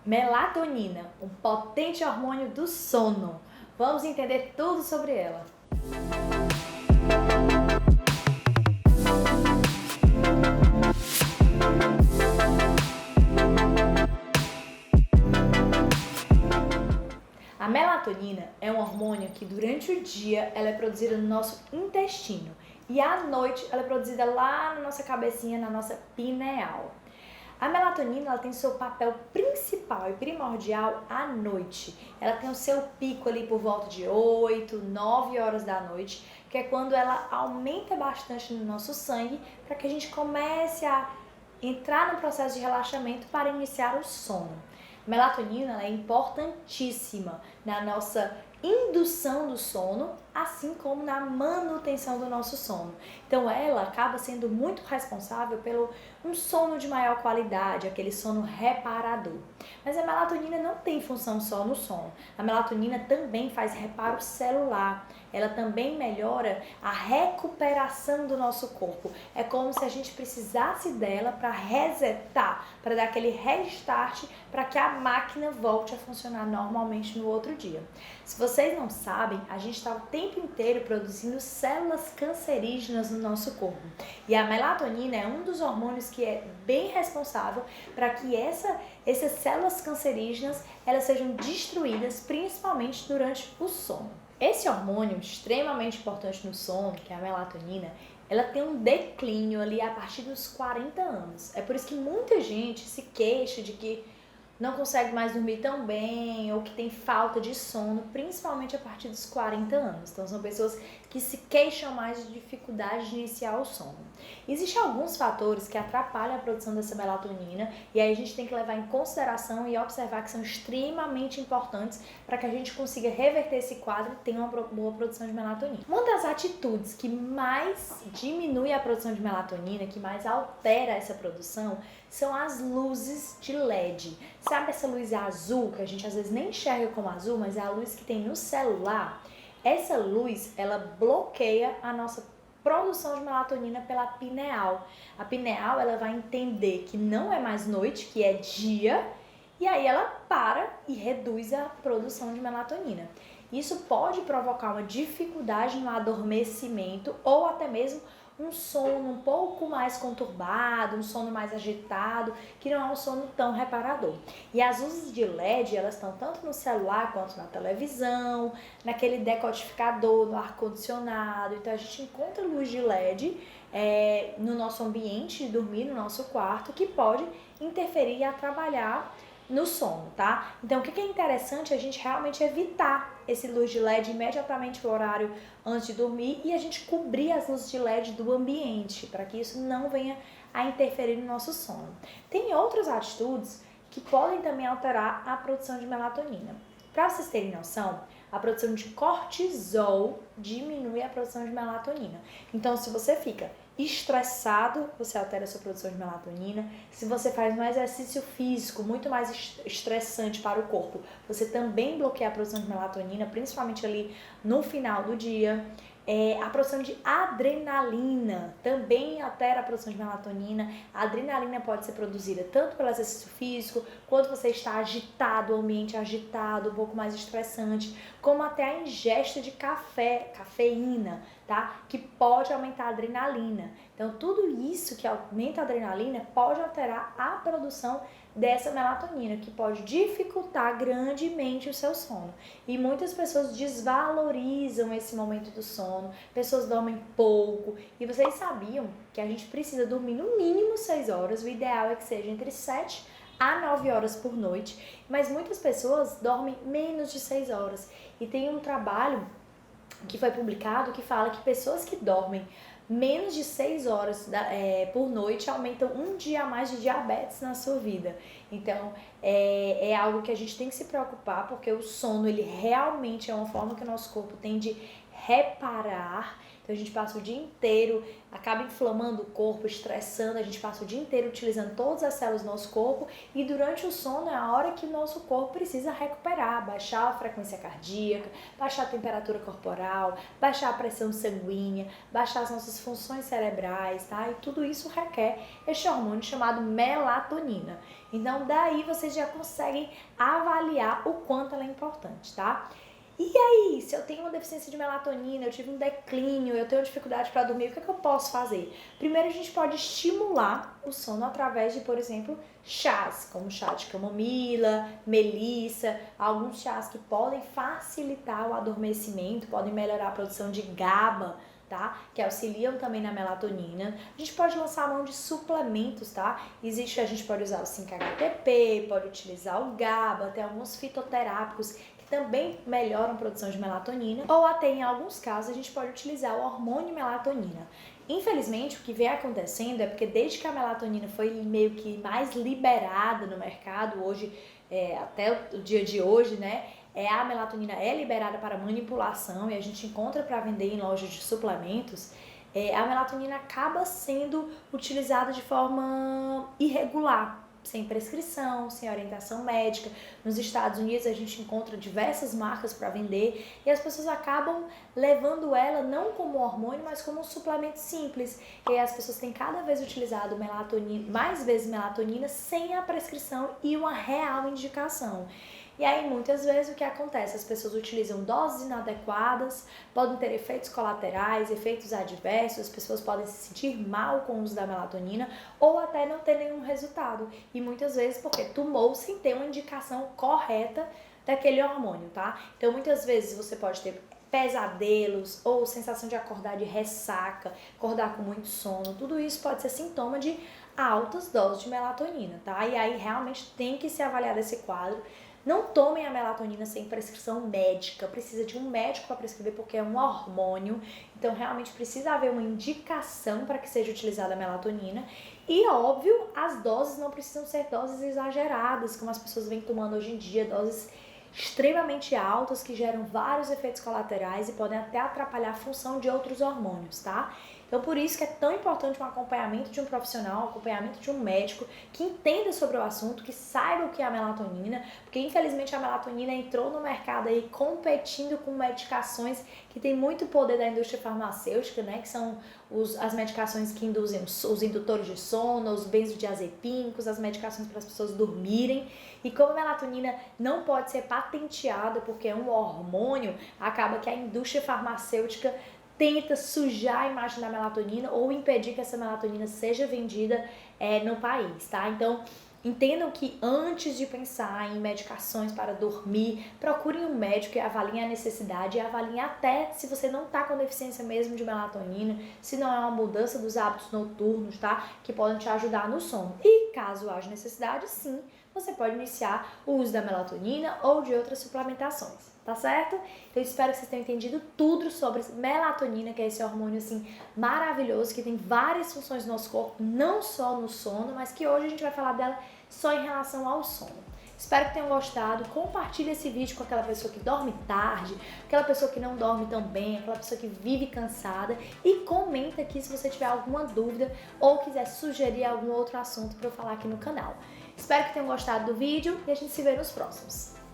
Melatonina, um potente hormônio do sono. Vamos entender tudo sobre ela. A melatonina é um hormônio que durante o dia ela é produzida no nosso intestino e à noite ela é produzida lá na nossa cabecinha, na nossa pineal. A melatonina ela tem seu papel principal e primordial à noite. Ela tem o seu pico ali por volta de 8, 9 horas da noite, que é quando ela aumenta bastante no nosso sangue para que a gente comece a entrar no processo de relaxamento para iniciar o sono. A melatonina ela é importantíssima na nossa indução do sono, assim como na manutenção do nosso sono. Então ela acaba sendo muito responsável pelo um sono de maior qualidade, aquele sono reparador. Mas a melatonina não tem função só no sono. A melatonina também faz reparo celular. Ela também melhora a recuperação do nosso corpo. É como se a gente precisasse dela para resetar, para dar aquele restart, para que a máquina volte a funcionar normalmente no outro dia. Se vocês não sabem, a gente está o tempo inteiro produzindo células cancerígenas no nosso corpo. E a melatonina é um dos hormônios que é bem responsável para que essas células cancerígenas elas sejam destruídas, principalmente durante o sono. Esse hormônio extremamente importante no sono, que é a melatonina, ela tem um declínio ali a partir dos 40 anos. É por isso que muita gente se queixa de que não consegue mais dormir tão bem ou que tem falta de sono, principalmente a partir dos 40 anos. Então são pessoas que se queixam mais de dificuldade de iniciar o sono. Existem alguns fatores que atrapalham a produção dessa melatonina e aí a gente tem que levar em consideração e observar que são extremamente importantes para que a gente consiga reverter esse quadro e tenha uma boa produção de melatonina. Uma das atitudes que mais diminui a produção de melatonina, que mais altera essa produção, são as luzes de LED. Sabe essa luz azul, que a gente às vezes nem enxerga como azul, mas é a luz que tem no celular? Essa luz, ela bloqueia a nossa produção de melatonina pela pineal. A pineal, ela vai entender que não é mais noite, que é dia, e aí ela para e reduz a produção de melatonina. Isso pode provocar uma dificuldade no adormecimento ou até mesmo um sono um pouco mais conturbado, um sono mais agitado, que não é um sono tão reparador. E as luzes de LED, elas estão tanto no celular quanto na televisão, naquele decodificador, no ar-condicionado. Então a gente encontra luz de LED no nosso ambiente de dormir, no nosso quarto, que pode interferir e atrapalhar no sono, tá? Então, o que é interessante é a gente realmente evitar esse luz de LED imediatamente no horário antes de dormir e a gente cobrir as luzes de LED do ambiente, para que isso não venha a interferir no nosso sono. Tem outras atitudes que podem também alterar a produção de melatonina. Para vocês terem noção, a produção de cortisol diminui a produção de melatonina. Então, se você fica estressado, você altera a sua produção de melatonina. Se você faz um exercício físico muito mais estressante para o corpo, você também bloqueia a produção de melatonina, principalmente ali no final do dia. A produção de adrenalina também altera a produção de melatonina. A adrenalina pode ser produzida tanto pelo exercício físico, quando você está agitado, o ambiente agitado, um pouco mais estressante, como até a ingesta de cafeína, tá? Que pode aumentar a adrenalina. Então, tudo isso que aumenta a adrenalina pode alterar a produção dessa melatonina, que pode dificultar grandemente o seu sono. E muitas pessoas desvalorizam esse momento do sono, pessoas dormem pouco. E vocês sabiam que a gente precisa dormir no mínimo 6 horas, o ideal é que seja entre 7 a 9 horas por noite, mas muitas pessoas dormem menos de 6 horas. E tem um trabalho que foi publicado que fala que pessoas que dormem menos de 6 horas por noite aumentam um dia a mais de diabetes na sua vida. Então, é algo que a gente tem que se preocupar, porque o sono, ele realmente é uma forma que o nosso corpo tem de reparar. Então a gente passa o dia inteiro, acaba inflamando o corpo, estressando, a gente passa o dia inteiro utilizando todas as células do nosso corpo e durante o sono é a hora que o nosso corpo precisa recuperar, baixar a frequência cardíaca, baixar a temperatura corporal, baixar a pressão sanguínea, baixar as nossas funções cerebrais, tá? E tudo isso requer este hormônio chamado melatonina. Então daí vocês já conseguem avaliar o quanto ela é importante, tá? E aí, se eu tenho uma deficiência de melatonina, eu tive um declínio, eu tenho dificuldade para dormir, o que é que eu posso fazer? Primeiro, a gente pode estimular o sono através de, por exemplo, chás, como chá de camomila, melissa, alguns chás que podem facilitar o adormecimento, podem melhorar a produção de GABA, tá? Que auxiliam também na melatonina. A gente pode lançar a mão de suplementos, tá? A gente pode usar o 5-HTP, pode utilizar o GABA, tem alguns fitoterápicos também melhoram a produção de melatonina, ou até em alguns casos a gente pode utilizar o hormônio melatonina. Infelizmente, o que vem acontecendo é porque desde que a melatonina foi meio que mais liberada no mercado, hoje, até o dia de hoje, né, a melatonina é liberada para manipulação e a gente encontra para vender em lojas de suplementos, a melatonina acaba sendo utilizada de forma irregular, sem prescrição, sem orientação médica. Nos Estados Unidos a gente encontra diversas marcas para vender e as pessoas acabam levando ela não como hormônio, mas como um suplemento simples. E aí as pessoas têm cada vez utilizado melatonina, mais vezes melatonina sem a prescrição e uma real indicação. E aí, muitas vezes, o que acontece? As pessoas utilizam doses inadequadas, podem ter efeitos colaterais, efeitos adversos, as pessoas podem se sentir mal com o uso da melatonina ou até não ter nenhum resultado. E muitas vezes porque tomou sem ter uma indicação correta daquele hormônio, tá? Então, muitas vezes você pode ter pesadelos ou sensação de acordar de ressaca, acordar com muito sono, tudo isso pode ser sintoma de altas doses de melatonina, tá? E aí, realmente tem que se avaliar esse quadro. Não tomem a melatonina sem prescrição médica, precisa de um médico para prescrever porque é um hormônio, então realmente precisa haver uma indicação para que seja utilizada a melatonina. E óbvio, as doses não precisam ser doses exageradas, como as pessoas vêm tomando hoje em dia, doses extremamente altas que geram vários efeitos colaterais e podem até atrapalhar a função de outros hormônios, tá? Então, por isso que é tão importante um acompanhamento de um profissional, um acompanhamento de um médico que entenda sobre o assunto, que saiba o que é a melatonina, porque infelizmente a melatonina entrou no mercado aí competindo com medicações que tem muito poder da indústria farmacêutica, né? Que são as medicações que induzem os indutores de sono, os benzodiazepínicos, as medicações para as pessoas dormirem. E como a melatonina não pode ser patenteada porque é um hormônio, acaba que a indústria farmacêutica tenta sujar a imagem da melatonina ou impedir que essa melatonina seja vendida no país, tá? Então, entendam que antes de pensar em medicações para dormir, procurem um médico e avaliem a necessidade e avaliem até se você não está com deficiência mesmo de melatonina, se não é uma mudança dos hábitos noturnos, tá? Que podem te ajudar no sono. E caso haja necessidade, sim, você pode iniciar o uso da melatonina ou de outras suplementações, tá certo? Eu espero que vocês tenham entendido tudo sobre melatonina, que é esse hormônio assim maravilhoso, que tem várias funções no nosso corpo, não só no sono, mas que hoje a gente vai falar dela só em relação ao sono. Espero que tenham gostado. Compartilhe esse vídeo com aquela pessoa que dorme tarde, aquela pessoa que não dorme tão bem, aquela pessoa que vive cansada e comenta aqui se você tiver alguma dúvida ou quiser sugerir algum outro assunto para eu falar aqui no canal. Espero que tenham gostado do vídeo e a gente se vê nos próximos.